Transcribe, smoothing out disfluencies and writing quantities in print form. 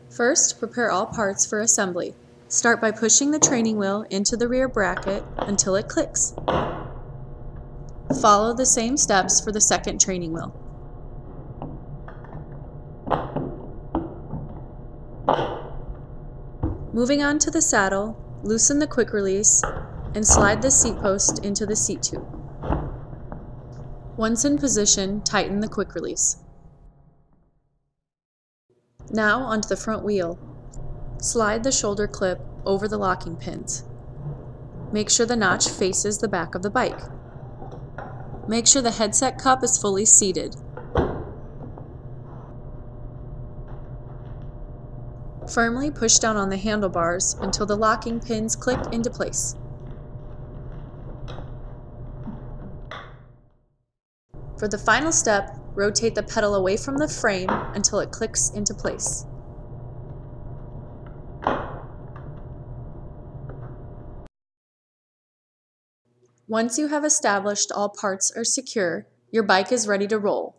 First, prepare all parts for assembly. Start by pushing the training wheel into the rear bracket until it clicks. Follow the same steps for the second training wheel. Moving on to the saddle, loosen the quick release and slide the seat post into the seat tube. Once in position, tighten the quick release. Now onto the front wheel. Slide the shoulder clip over the locking pins. Make sure the notch faces the back of the bike. Make sure the headset cup is fully seated. Firmly push down on the handlebars until the locking pins click into place. For the final step, rotate the pedal away from the frame until it clicks into place. Once you have established all parts are secure, your bike is ready to roll.